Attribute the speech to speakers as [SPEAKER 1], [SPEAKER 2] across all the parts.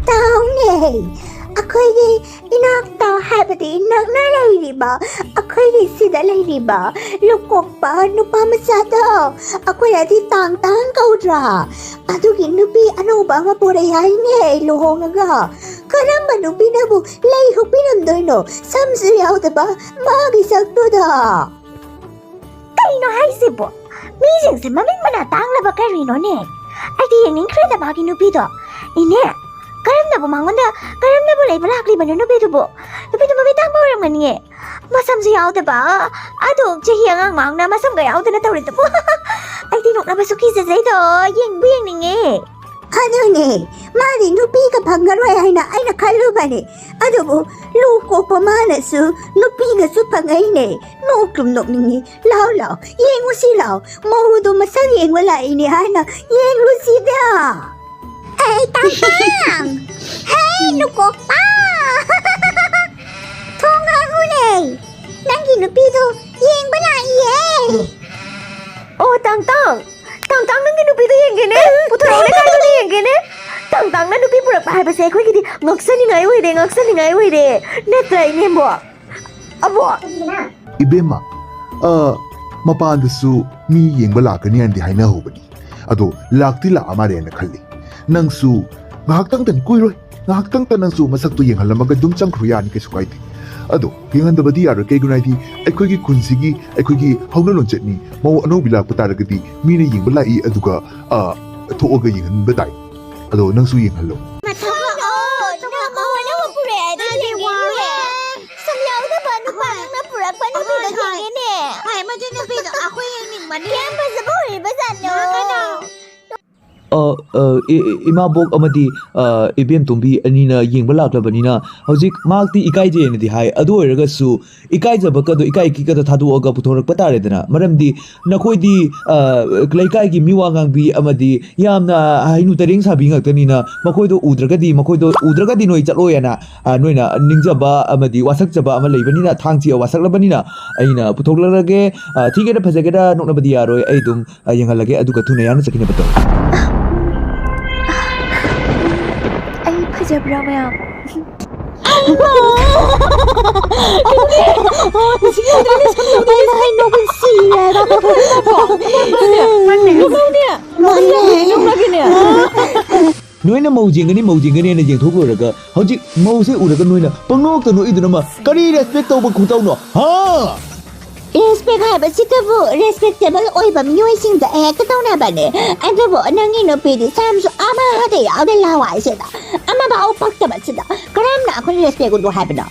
[SPEAKER 1] Tao ako'y inakta habati nagnanay ako'y sida ba Lukokpa no pamasada ako'y ati tang kaudra adugin nubi ano ba mapurayay ni luhongaga karamba nubi na mo lay hupinandoy no samsuyaw ba magisagto da
[SPEAKER 2] Kaino hay sibo mising si maming manatang na ba karino ni ay di yung kreda bagi nubi do ine karam na bumangon na karam na bulay balakli ba no nubi bo mabitang ba orang mani masam suyaw ba adog chahiyang ang maang na masam gayaw na tawrin po ay tinok na basuki sa do yung biyang ningi
[SPEAKER 1] ano ni mari nubi ka pangaroy ay nakaluba ni ano mo luko pamanasu nubi nga su pangay ni nuklum ningi lao yeng usilaw mahudo masang yeng wala ini hana yeng lusida ay tang hey Lukokpa 통화 후레 난기 누비도 여행 balai
[SPEAKER 2] tang nangi nubi to yung gini puto na ulit kayo yung gini tang na nubi pura pahay basa ko gini ngaksan ni ngayon wede netry ni mo abo
[SPEAKER 3] Ibema mapandasu mi yengba lakani andi haina hubani ado lakti la amare na khalli nangsu ngahaktan tan kuiroi ngahaktan tan nangsu masakto yenghalamaga dum changkhruyan ke sukaiti ado yengandabadi yar ke gunaiti aikogi kunsigi aikogi hauna lonchetni mau ano bilak pataragati mine yengba lai aduga thoga yenghan badai ado nangsu yenghallo
[SPEAKER 4] Imabok amadi ibem tumbi anina yengba laklabanina hojik makti ikai je ne di hai adu oiraga su ikai jaba ka do ikai ki ka da thadu oga putorak patare dana maramdi nakoi di klaikai gi miwa ngang bi amadi yamna hainu taring sabi ngak na makoi do udraga di noi chatlo yana noina ningjaba amadi wasak jaba ama leibanina thangchi wasak labanina aina putoklage thige da phajage da noknabadi yaroi ai dum yengalage adu ka thuna yana sakina bato
[SPEAKER 2] Jabra ma'am.
[SPEAKER 4] Noina maujingani na jengthok raga hojik mause uraga noina pangnok ta no iduna ma kari respect to ba khutau no ha
[SPEAKER 1] respect haba sitabu respectable oiba miyoi da ekatona bane adabu nangi no pidi samsu ama hade yawde lawai seda ama ba opakta ba seda karam na ko respect go haba no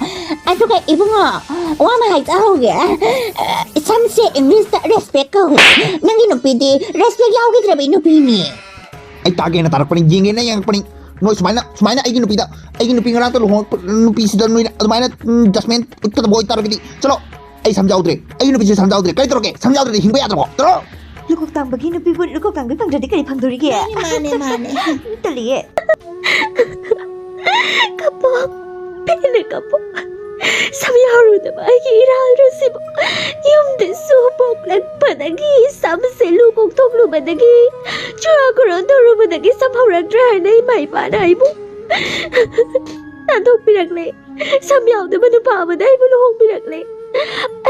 [SPEAKER 1] aduga ibunga wama hai tauge samse english da respect ko nangi no pidi respect yawge trabi no pini
[SPEAKER 5] ai tage na tarak paning jinge na yang paning no sumaina ai nupi ngarang to nupi sida no sumaina jasmineutta boy tarak di chalo ay samjaudre ay nupi se samjaudre kai toroke samjaudre hingba ya toro toro
[SPEAKER 2] Lukok tang bagi nupi bu lukok tang bi pangdadi kari pangduri ge
[SPEAKER 1] mane
[SPEAKER 2] tali kapok pele kapok samyaru da bagi iraru sibo yum de subok lek padagi samse lukok toklu badagi chura koron toru badagi samhaurak drai nei mai pa dai bu tantok pirakle samyaw de manu pa badai bu lohong pirakle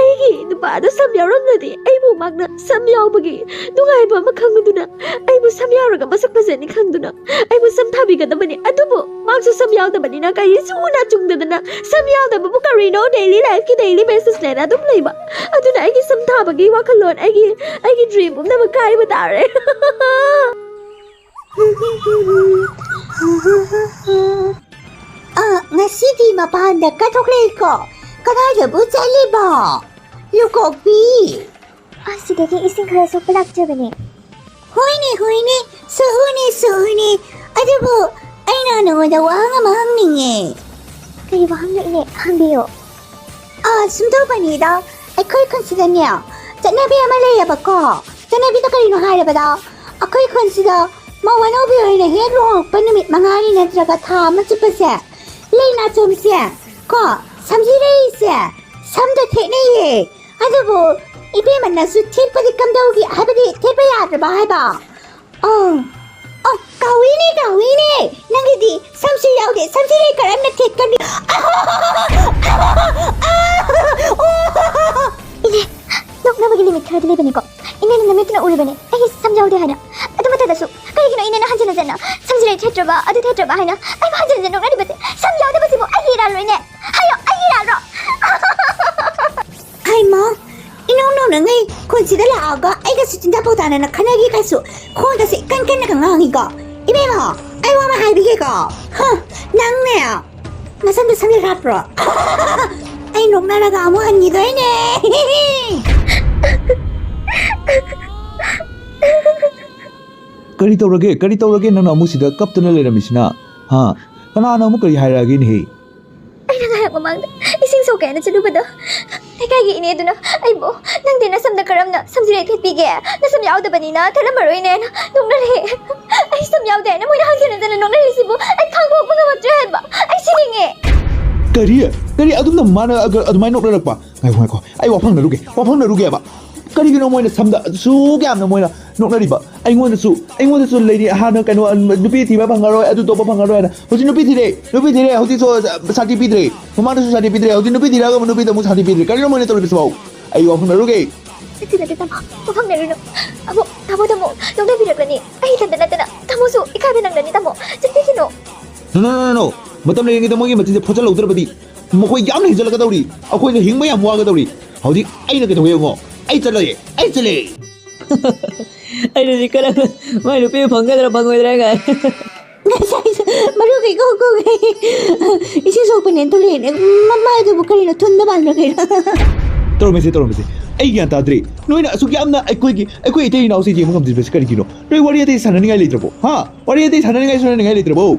[SPEAKER 2] aigi nupado samyawramnadi aibu magna samyawbagi nungaiba ama khangduna aibu samyawraga masak phajani khangduna aibu samthabigadabani adubu magsu samyawdabani na kai suna chungdadana samyawdaba bu karino daily life ki daily basis le na dum leiba aduna aigi samthabagi wakhalon aigi dream umna ba kai ba tare
[SPEAKER 1] ngasidi mapanda katoklay ko Kadaya bu ba? Lukokpi.
[SPEAKER 2] sige ki ising karaso palak jabani
[SPEAKER 1] Hoy ni, suhuni. Adabu, ay nano da wanga mahangning
[SPEAKER 2] kay wahang na ine hambiyo
[SPEAKER 1] sumdaw ba nida? Ay ko'y consider niya. Tanabi amalaya ba ko? Tanabi na kayo nuhara ba daw? Ako'y consider, mawano biyo na hero, panumit mangani na traga tama supasa. Lay na tumsiya. Ko, samsireisya. Samda tekniye. Adabu, ibe man na su tipadi kamdawgi habadi tipaya ba haiba. Oh, kawini. Nangidi, samsi yaude, samsi re karam na tek kani.
[SPEAKER 2] Ine, nok na bagi limit khara dile bane ko. Ine na namit na uri bane. Ai samjaude haina. Adu mata dasu. Kari kino ine na hanjana janna. Samsi re thetraba, adu thetraba haina. Ai ba hanjana janna nok na dibate. Samjaude basibu ai hira lo ine. Hayo, ai hira ro.
[SPEAKER 1] Ai ma, inong na ngai kon sida la aga ai ga sitinda potana na khanagi kasu. Kon da se kan na kangangi ga. Ibe ma, ai wa ma hai bige ga. Ha, nang ne. Masam da sami rapro. Ai nok na ga mo hangi doi ne.
[SPEAKER 4] Kari taurage nang amu sida kaptana leiramisina ha kana na amu kari hairage ni he
[SPEAKER 2] Ai na ngayak mamang ising so kaya na chalubado. Ay kaya ini ito na. Ay bo, nang din nasam na karam na samsiray titpige. Nasam yaw da bani na, tala maroy na yan. Nung nari. Ay sam yaw da yan. Amoy na hansin na dala nung nari sibo. Ay kangbo mga matrahan ba. Ay siningi.
[SPEAKER 4] kari adum na mana adumai nok rakpa ngai ko ai wafang na ruge ba kari gino moina samda su gyam na moina nok na riba ai ngon su lady hana kano nupi thi ba bangaro adu to ba bangaro na hoji nupi thire hoji so sati pidre mama su sati pidre hoji nupi thira ga nupi da mu sati pidre kari no moina to bisau ai wafang na ruge
[SPEAKER 2] Sila kita mo. Wafang na rin no. Abo, tamo. Nung nabirak na ni. Ay tanda na. Tamo su, ikabi nang nani tamo. Jatpiki no.
[SPEAKER 4] No matam le ngi da mo gi mati phojal udra badi mo ko yam ni jala ga dawri akoi ne hingma yam wa ga dawri hoji ai na ga dawe ngo ai chale
[SPEAKER 6] ai ni kala mai lu pe phanga dra ga
[SPEAKER 1] Maru kai go isi so penen to le mama du bukari na thunda bal na kai
[SPEAKER 4] toro mese ai gyan ta dre noina asu gyam na ai te na usi je mo ngam dis kari kino noi wari te sanani ngai le trabo ha wari te sanani ngai le trabo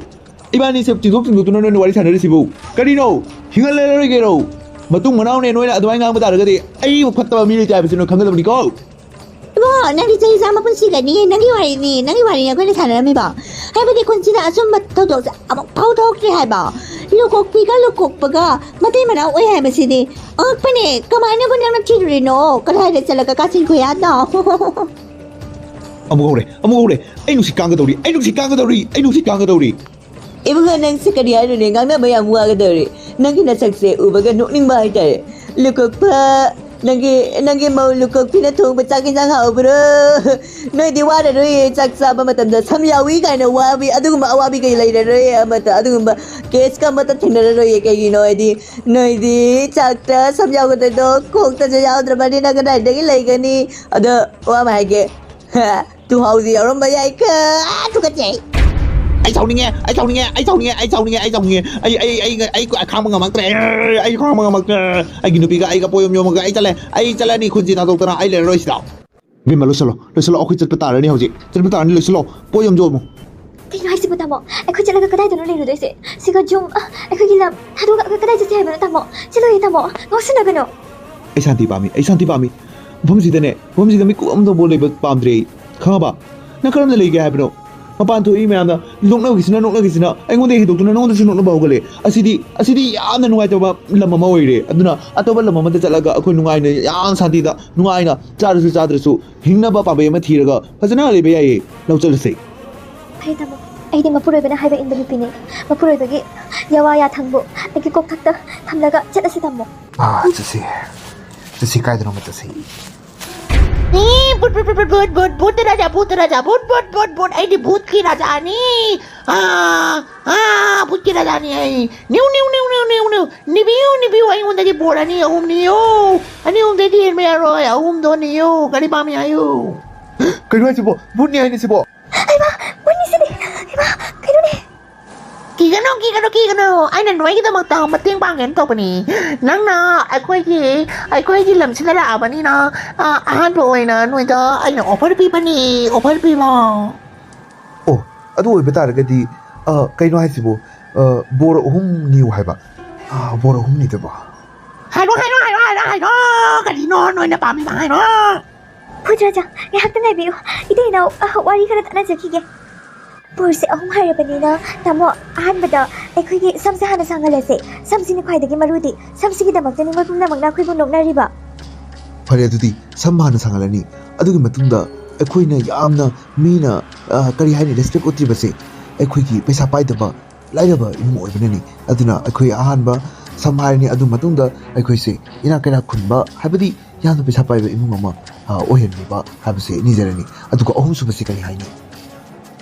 [SPEAKER 4] ibani se tingok tu no wari sanani sibu kari no hingal le ge ro matung manau ne noina adwai ngang ba ta ga de ai phatta mi le ja bi no khang ga ni ko
[SPEAKER 1] Bo, nanti jadi sama pun sih ni, nanti wari aku ni sana mi ba. Hai bagi kunci dah asum betul tu, amok pau tok ni hai ba. Lukokpa ga, Matei-Manao hai masih ni. Apa ni? Kemana pun yang nak tidur no, kalau ada salah kakak ku ya dah.
[SPEAKER 4] amu gore ai nu sikang ga dawri
[SPEAKER 6] ibu kan nang sekali anu ni ngang na bayam wa ga dare nang na sakse ubaga no ning ba ita Lukokpa nangi mau Lukokpa na thong ba chak jang ha bro noi di wa da roi chak sa ba matam da sam yawi ga na wa bi adu ma wa bi ga lai da roi amata adu ma kes ka mata thina roi ka gi noi di chak ta sam yaw ga do kok ta yaw dra ba ni na ga dai da gi lai ga ni ada wa ma ge tu hau di rom ba yai ka tu ka chei
[SPEAKER 5] ai chau ni nghe ai khang ma mak tre ai ginu pi ga ai ga poyom yom ga ai chale ni khunji na dok tara ai le roi sia bi ma lo salo akhoi chat pata ni hoji chat pata ni lo salo poyom jo mo
[SPEAKER 2] Kino ay sibo tamo. Ay ko talaga kaday doon ulit doon si. Siga jum. Ay ko gilam. Hado ka kaday sa tiyan tamo. Silo tamo. Ngos na gano.
[SPEAKER 4] ai santi pami bom si ga mi ku am do bole ba pam dre kha ba na karam na le ga ha bro mapan thu i ma na nok na gisina ai ngon de hi doktor na ngon de nok na ba gale asidi ya na nuai ta ba lam ma oi re aduna atoba lam ma ta chalaga akoi nuai na ya santi da nuai na chadru hingna ba pa be ma thiraga fajana le be yai lau chal sei
[SPEAKER 2] Ay tamo. Ay di mapuroy ba na hay ba in the pinig. Mapuroy ba gi. Yawa ya thangbo. Ay ki kok thakta. Thamlaga chat asi tamo.
[SPEAKER 3] जैसे काय दिनों में जैसे
[SPEAKER 1] भूत राजा आई दी भूत की राजा नी भूत की राजा नी आई निबियो आई उन दे बोरा नी ओम नियो अनि ओम दे दी में रो या ओम दो नियो गरी बा में आयो
[SPEAKER 3] कहीं से वो भूत नहीं है वो
[SPEAKER 2] Ay ba, wani sini. Ay ba, kayo ni.
[SPEAKER 1] Kigano ai nan noi kita magtang mating pangen to pani nang na ai khoi ji lam sila la bani na ahan po ai na noi da ai na offer pi ba
[SPEAKER 3] ओ अदु ओइ बता रगदी कहीं है से वो bore हम new है बा बोर हम नहीं दबा
[SPEAKER 1] hai no kadi no noi na pa mi hai no
[SPEAKER 2] Putraja, ngahak na biyo. Ito na wari ka na jakige. Purse ahong harapani na tamo ahanbada ay kuy samsa hana sangalase samsini khwaidagi marudi samsigi damakta ni mapum na magna khoi bunok na riba
[SPEAKER 3] फरे अदुदी सम्मान सांगलानी अदुगी मतुंदा ꯑꯩꯈꯣꯏꯅ ꯌꯥꯝꯅ ꯃꯤꯅ ꯀꯔꯤ ꯍꯥꯏꯅꯤ respect ꯎꯠꯇ꯭ꯔꯤꯕꯁꯦ ꯑꯩꯈꯣꯏꯒꯤ ꯄꯩꯁꯥ ꯄꯥꯏꯗꯕ ꯂꯥꯏꯔꯕ ꯏꯃꯨꯡ ꯑꯣꯏꯕꯅꯅꯤ ꯑꯗꯨꯅ ꯑꯩꯈꯣꯏ ꯑꯍꯥꯟꯕ ꯁꯝ ꯍꯥꯏꯔꯅꯤ ꯑꯗꯨ ꯃꯇꯨꯡꯗ ꯑꯩꯈꯣꯏꯁꯦ ꯏꯅꯥꯛ ꯀꯩꯔꯥꯛ ꯈꯨꯟꯕ ꯍꯥꯏꯕꯗꯤ ꯌꯥꯝꯅ ꯄꯩꯁꯥ ꯄꯥꯏꯕ ꯏꯃꯨꯡ ꯑꯃ ꯑꯣꯏꯍꯟꯕꯤꯕ ꯍꯥꯏꯕꯁꯦ ꯅꯤꯖꯔꯅꯤ ꯑꯗꯨꯒ ꯑꯍꯨꯝꯁꯨꯕꯁꯤ ꯀꯔꯤ ꯍꯥꯏꯅꯤ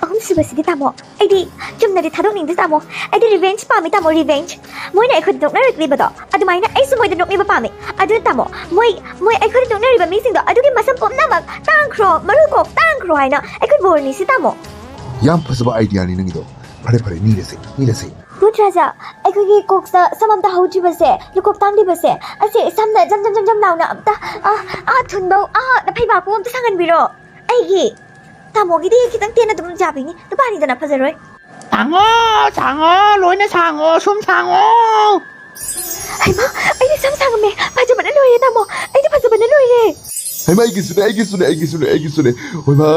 [SPEAKER 1] ꯑꯍꯨꯝꯁꯨꯕꯁꯤꯗꯤ ꯇꯥꯃꯣ ꯑꯩꯗꯤ ꯆꯨꯝꯅꯗꯤ ꯊꯥꯗꯣꯛꯅꯤꯡꯗꯦ ꯇꯥꯃꯣ ꯑꯩꯗꯤ ꯔꯤꯚꯦꯟꯖ ꯄꯥꯝꯃꯤ ꯇꯥꯃꯣ ꯔꯤꯚꯦꯟꯖ ꯃꯣꯏꯅ ꯑꯩꯈꯣꯏꯗ ꯅꯣꯛꯅꯔꯛꯂꯤꯕꯗꯣ ꯑꯗꯨꯃꯥꯏꯅ ꯑꯩꯁꯨ ꯃꯣꯏꯗ ꯅꯣꯛꯅꯤꯡꯕ ꯄꯥꯝꯃꯤ ꯑꯗꯨꯅ ꯇꯥꯃꯣ ꯃꯣꯏ ꯑꯩꯈꯣꯏꯗ ꯅꯣꯛꯅꯔꯤꯕ ꯃꯤꯁꯤꯡꯗꯣ ꯑꯗꯨꯒꯤ ꯃꯁꯝ ꯄꯨꯝꯅꯃꯛ ꯇꯥꯡꯈ꯭ꯔꯣ ꯃꯔꯨ ꯀꯣꯛ ꯇꯥꯡꯈ꯭ꯔꯣ ꯍꯥꯏꯅ ꯑꯩꯈꯣꯏ ꯕꯣꯔꯅꯤꯁꯤ ꯇꯥꯃꯣ
[SPEAKER 3] ꯌꯥꯝ ꯐꯖꯕ ꯑꯥꯏꯗꯤꯌꯥꯅꯤ ꯅꯪꯒꯤꯗꯣ ꯐꯔꯦ ꯅꯤꯔꯁꯦ
[SPEAKER 1] ꯄꯨꯇ꯭ꯔꯥꯖꯥ ꯑꯩꯈꯣꯏꯒꯤ ꯀꯣꯛꯁꯇ ꯁꯝ ꯑꯝꯇ ꯍꯧꯗ꯭ꯔꯤꯕꯁꯦ ꯂꯨꯀꯣꯛ ꯇꯥꯡꯗ꯭ꯔꯤꯕꯁꯦ ꯑꯁꯤ ꯁꯝꯅ ꯖꯝ ꯂꯥꯎꯅ ꯑꯝꯇ ꯊꯨꯟꯕꯧ ꯅꯐꯩꯕꯥꯛꯄꯨ ꯑꯝꯇ ꯁꯥꯡꯍꯟꯕꯤꯔꯣ ꯑꯩꯒꯤ ꯇꯥꯃꯣꯒꯤꯗꯤ ꯈꯤꯇꯪ ꯇꯦꯟꯅ ꯑꯗꯨꯝ ꯌꯥꯕꯤꯅꯤ ꯅꯨꯄꯥꯅꯤꯗꯅ ꯐꯖꯔꯣꯏ
[SPEAKER 5] ꯁꯥꯡꯉꯣ ꯂꯣꯏꯅ ꯁꯥꯡꯉꯣ ꯁꯨꯝ ꯁꯥꯡꯉꯣ
[SPEAKER 1] ꯍꯩꯃꯥ ꯑꯩꯗꯤ ꯁꯝ ꯁꯥꯡꯉꯝꯃꯦ ꯐꯖꯕꯅ ꯂꯣꯏꯔꯦ ꯇꯥꯃꯣ ꯑꯩꯗꯤ ꯐꯖꯕꯅ ꯂꯣꯏꯔꯦ
[SPEAKER 3] ꯍꯩꯃꯥ ꯑꯩꯒꯤꯁꯨꯅꯦ ꯍꯣꯏꯃꯥ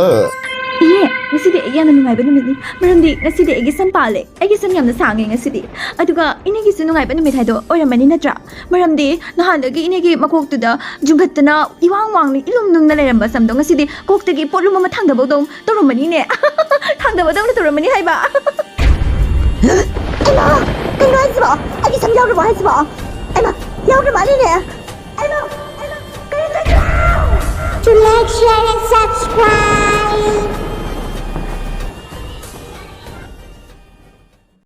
[SPEAKER 2] ꯏꯌꯦ ꯉꯁꯤꯗꯤ ꯑꯩ ꯌꯥꯝꯅ ꯅꯨꯡꯉꯥꯏꯕ ꯅꯨꯃꯤꯠꯅꯤ ꯃꯔꯝꯗꯤ ꯉꯁꯤꯗꯤ ꯑꯩꯒꯤ ꯁꯝ ꯄꯥꯜꯂꯦ ꯑꯩꯒꯤ ꯁꯝ ꯌꯥꯝꯅ ꯁꯥꯡꯉꯦ ꯉꯁꯤꯗꯤ ꯑꯗꯨꯒ ꯏꯅꯦꯒꯤꯁꯨ ꯅꯨꯡꯉꯥꯏꯕ ꯅꯨꯃꯤꯠ ꯍꯥꯏꯗꯣ ꯑꯣꯏꯔꯝꯃꯅꯤ ꯅꯠꯇ꯭ꯔꯥ ꯃꯔꯝꯗꯤ ꯅꯍꯥꯟꯗꯒꯤ ꯏꯅꯦꯒꯤ ꯃꯀꯣꯛꯇꯨꯗ ꯖꯨꯡꯈꯠꯇꯅ ꯏꯋꯥꯡ ꯋꯥꯡꯅ ꯏꯂꯨꯝ ꯂꯨꯝꯅ ꯂꯩꯔꯝꯕ ꯁꯝꯗꯣ ꯉꯁꯤꯗꯤ ꯀꯣꯛꯇꯒꯤ ꯄꯣꯠꯂꯨꯝ ꯑꯃ ꯊꯥꯡꯗꯕꯗꯧ ꯇꯧꯔꯝꯃꯅꯤꯅꯦ ꯊꯥꯡꯗꯕꯗꯧꯅ ꯇꯧꯔꯝꯃꯅꯤ ꯍꯥꯏꯕ
[SPEAKER 1] ꯑꯩꯃꯥ ꯀꯩꯅꯣ ꯍꯥꯏꯁꯤꯕꯣ ꯑꯩꯒꯤ ꯁꯝ ꯌꯥꯎꯔꯕꯣ ꯍꯥꯏꯁꯤꯕꯣ ꯑꯩꯃꯥ ꯌꯥꯎꯗ꯭ꯔ ꯃꯥꯜꯂꯤꯅꯦ ꯑꯩꯃꯥ ꯀꯩꯅꯣ to like, share, and subscribe.